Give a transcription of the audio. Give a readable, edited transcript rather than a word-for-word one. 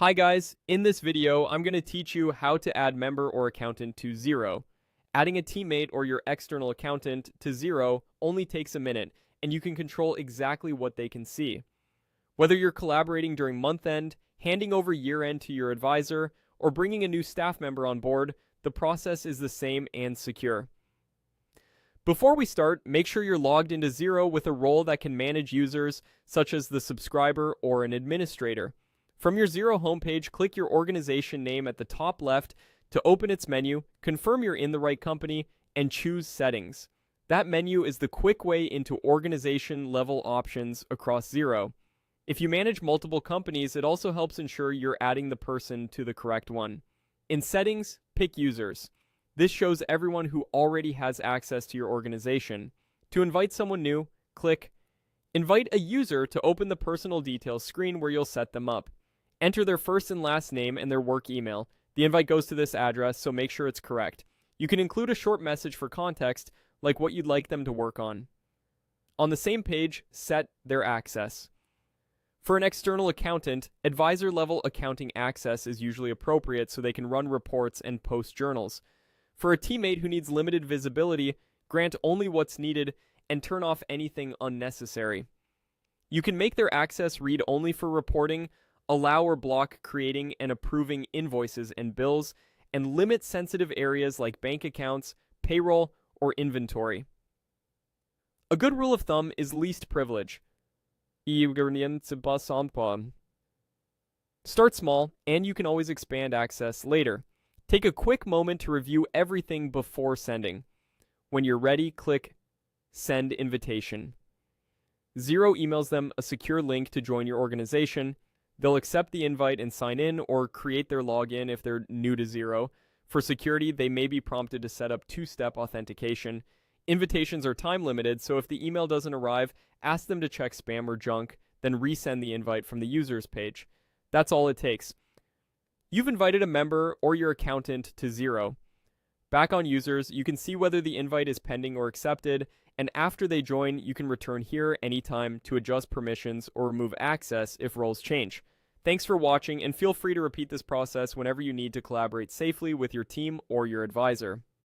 Hi guys, in this video, I'm going to teach you how to add member or accountant to Xero. Adding a teammate or your external accountant to Xero only takes a minute, and you can control exactly what they can see. Whether you're collaborating during month end, handing over year end to your advisor, or bringing a new staff member on board, the process is the same and secure. Before we start, make sure you're logged into Xero with a role that can manage users, such as the subscriber or an administrator. From your Xero homepage, click your organization name at the top left to open its menu, confirm you're in the right company, and choose Settings. That menu is the quick way into organization level options across Xero. If you manage multiple companies, it also helps ensure you're adding the person to the correct one. In Settings, pick Users. This shows everyone who already has access to your organization. To invite someone new, click Invite a user to open the personal details screen where you'll set them up. Enter their first and last name and their work email. The invite goes to this address, so make sure it's correct. You can include a short message for context, like what you'd like them to work on. On the same page, set their access. For an external accountant, advisor-level accounting access is usually appropriate so they can run reports and post journals. For a teammate who needs limited visibility, grant only what's needed and turn off anything unnecessary. You can make their access read only for reporting, allow or block creating and approving invoices and bills, and limit sensitive areas like bank accounts, payroll, or inventory. A good rule of thumb is least privilege. Start small, and you can always expand access later. Take a quick moment to review everything before sending. When you're ready, click Send Invitation. Xero emails them a secure link to join your organization. They'll accept the invite and sign in or create their login if they're new to Xero. For security, they may be prompted to set up two-step authentication. Invitations are time limited, so if the email doesn't arrive, ask them to check spam or junk, then resend the invite from the users page. That's all it takes. You've invited a member or your accountant to Xero. Back on users, you can see whether the invite is pending or accepted, and after they join, you can return here anytime to adjust permissions or remove access if roles change. Thanks for watching, and feel free to repeat this process whenever you need to collaborate safely with your team or your advisor.